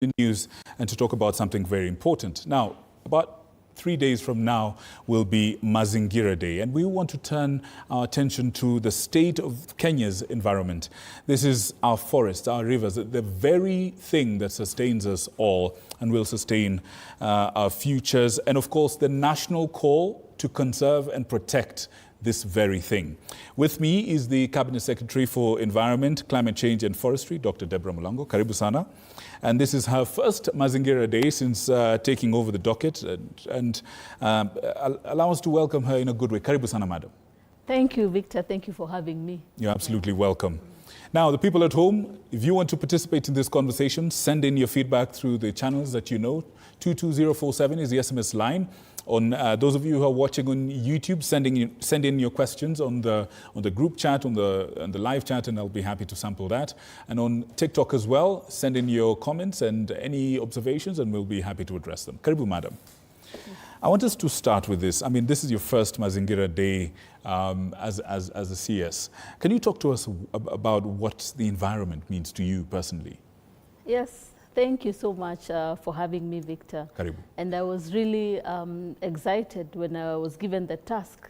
the news and to talk about something very important. Now, about 3 days from now will be Mazingira Day, and we want to turn our attention to the state of Kenya's environment. This is our forests, our rivers, the very thing that sustains us all and will sustain our futures, and of course the national call to conserve and protect this very thing. With me is the Cabinet Secretary for Environment, Climate Change and Forestry, Dr. Deborah Mulango. Karibu sana. And this is her first Mazingira Day since taking over the docket, and allow us to welcome her in a good way. Karibu sana, madam. Thank you, Victor. Thank you for having me. You're absolutely welcome. Now, the people at home, if you want to participate in this conversation, send in your feedback through the channels that you know. 22047 is the SMS line. On those of you who are watching on YouTube, send in your questions on the group chat, on the live chat, and I'll be happy to sample that. And on TikTok as well, send in your comments and any observations, and we'll be happy to address them. Karibu, madam. I want us to start with this. I mean, this is your first Mazingira Day as a CS. Can you talk to us about what the environment means to you personally? Yes. Thank you so much for having me, Victor. Karibu. And I was really excited when I was given the task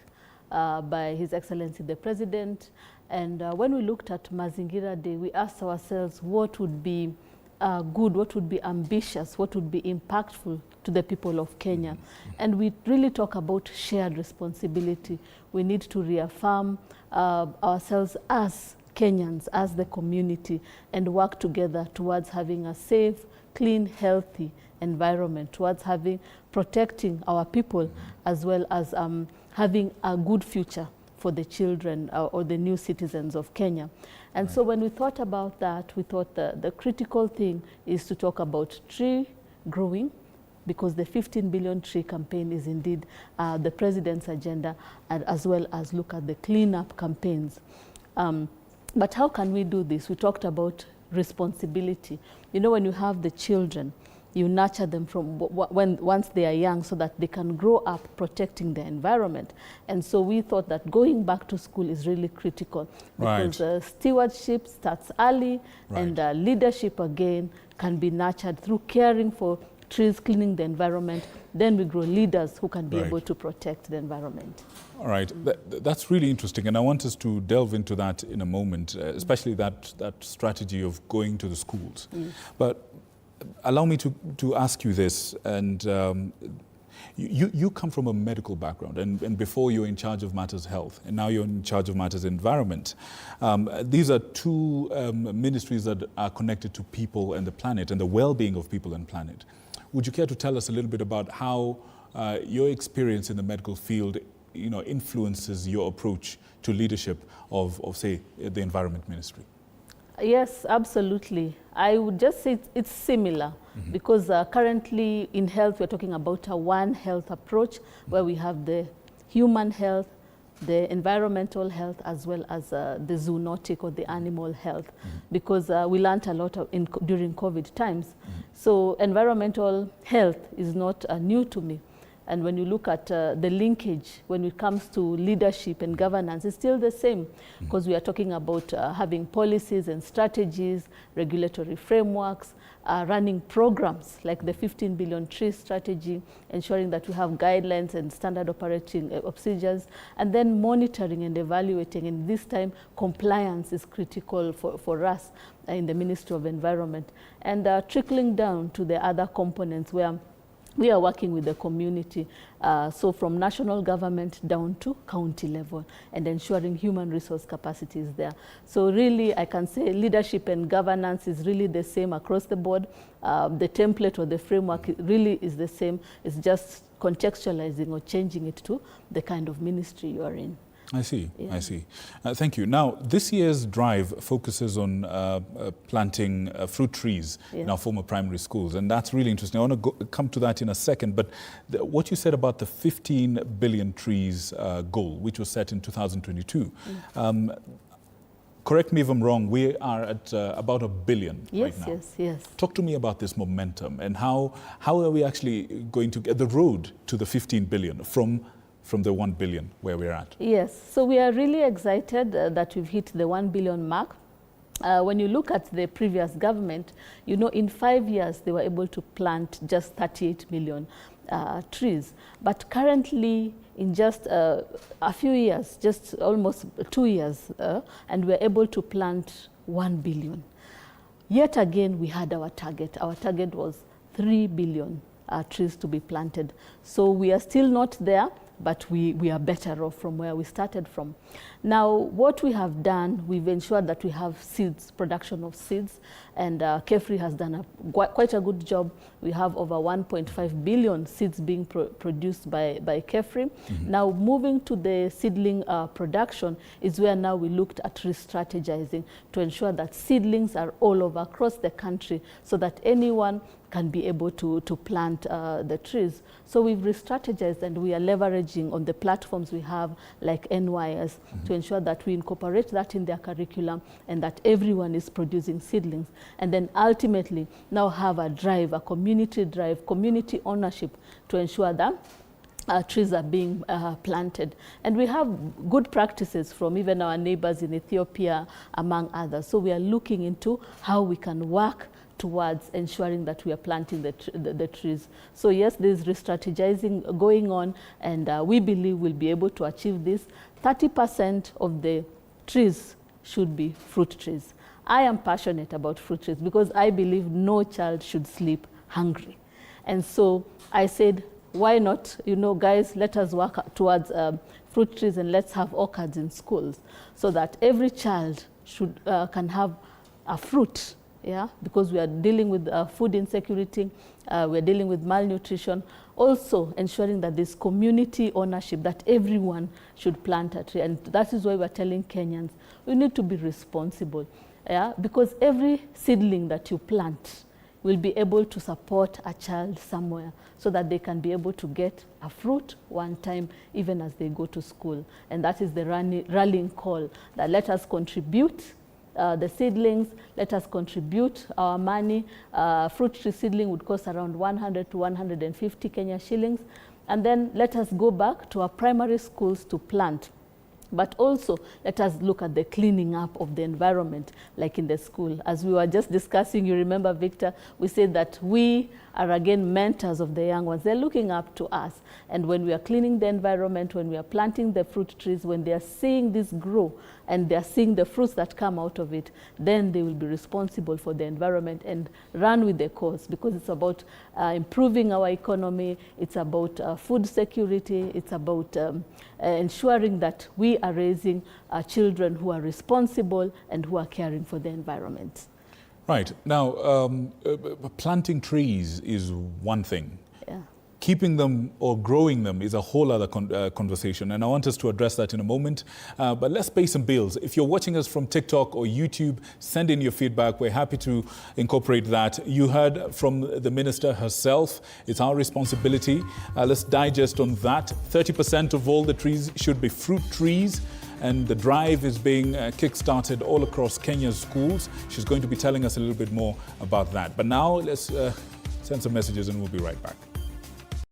by His Excellency the President. And when we looked at Mazingira Day, we asked ourselves what would be good, what would be ambitious, what would be impactful to the people of Kenya. And we really talk about shared responsibility. We need to reaffirm ourselves as Kenyans, as the community, and work together towards having a safe, clean, healthy environment, towards protecting our people, as well as having a good future for the children or the new citizens of Kenya. And so when we thought about that, we thought the critical thing is to talk about tree growing, because the 15 billion tree campaign is indeed the President's agenda, and as well as look at the cleanup campaigns. But how can we do this? We talked about responsibility. You know, when you have the children, you nurture them from once they are young so that they can grow up protecting the environment. And so we thought that going back to school is really critical, because stewardship starts early, and leadership again can be nurtured through caring for trees, cleaning the environment. Then we grow leaders who can be able to protect the environment. All right, that's really interesting, and I want us to delve into that in a moment, especially that strategy of going to the schools. But allow me to ask you this, and you come from a medical background, and before you were in charge of matters health, and now you're in charge of matters environment. These are two ministries that are connected to people and the planet, and the well-being of people and planet. Would you care to tell us a little bit about how your experience in the medical field, you know, influences your approach to leadership of say, the Environment Ministry? Yes, absolutely. I would just say it's similar, because currently in health, we're talking about a one health approach, where we have the human health, the environmental health, as well as the zoonotic or the animal health, because we learned a lot during COVID times. So environmental health is not new to me. And when you look at the linkage, when it comes to leadership and governance, it's still the same, because we are talking about having policies and strategies, regulatory frameworks, running programs like the 15 billion tree strategy, ensuring that we have guidelines and standard operating procedures, and then monitoring and evaluating. And this time, compliance is critical for us in the Ministry of Environment. And trickling down to the other components where we are working with the community, so from national government down to county level, and ensuring human resource capacity is there. So really, I can say leadership and governance is really the same across the board. The template or the framework really is the same. It's just contextualizing or changing it to the kind of ministry you are in. I see, I see. Thank you. Now, this year's drive focuses on planting fruit trees in our former primary schools, and that's really interesting. I want to come to that in a second, but what you said about the 15 billion trees goal, which was set in 2022, correct me if I'm wrong, we are at about 1 billion right now. Yes. Talk to me about this momentum, and how are we actually going to get the road to the 15 billion from the 1 billion where we're at? Yes, so we are really excited that we've hit the 1 billion mark. when you look at the previous government, you know, in 5 years, they were able to plant just 38 million trees. But currently, in just a few years, just almost 2 years, and we're able to plant 1 billion. Yet again, we had our target. Our target was 3 billion trees to be planted. So we are still not there, but we are better off from where we started from. Now, what we have done, we've ensured that we have seeds, production of seeds, and KEFRI has done quite a good job. We have over 1.5 billion seeds being produced by KEFRI. Mm-hmm. Now, moving to the seedling production is where now we looked at re-strategizing to ensure that seedlings are all over across the country so that anyone can be able to plant the trees. So we've re-strategized and we are leveraging on the platforms we have like NYS mm-hmm. to ensure that we incorporate that in their curriculum and that everyone is producing seedlings. And then ultimately now have a drive, a community drive, community ownership to ensure that trees are being planted. And we have good practices from even our neighbors in Ethiopia, among others. So we are looking into how we can work towards ensuring that we are planting the trees. So yes, there's re-strategizing going on, and we believe we'll be able to achieve this. 30% of the trees should be fruit trees. I am passionate about fruit trees because I believe no child should sleep hungry. And so I said, why not, you know, guys, let us work towards fruit trees and let's have orchards in schools so that every child should can have a fruit. Yeah, because we are dealing with food insecurity, we're dealing with malnutrition, also ensuring that there's community ownership, that everyone should plant a tree. And that is why we're telling Kenyans, we need to be responsible, yeah, because every seedling that you plant will be able to support a child somewhere so that they can be able to get a fruit one time, even as they go to school. And that is the rallying call, that let us contribute the seedlings, let us contribute our money. Fruit tree seedling would cost around 100 to 150 Kenya shillings. And then let us go back to our primary schools to plant. But also, let us look at the cleaning up of the environment, like in the school. As we were just discussing, you remember, Victor, we said that we are again mentors of the young ones. They're looking up to us. And when we are cleaning the environment, when we are planting the fruit trees, when they are seeing this grow and they are seeing the fruits that come out of it, then they will be responsible for the environment and run with the cause, because it's about improving our economy, it's about food security, it's about ensuring that we are raising children who are responsible and who are caring for the environment. Right. Now, planting trees is one thing. Yeah. Keeping them or growing them is a whole other conversation, and I want us to address that in a moment. But let's pay some bills. If you're watching us from TikTok or YouTube, send in your feedback. We're happy to incorporate that. You heard from the minister herself. It's our responsibility. Let's digest on that. 30% of all the trees should be fruit trees. And the drive is being kick-started all across Kenya's schools. She's going to be telling us a little bit more about that. But now let's send some messages and we'll be right back.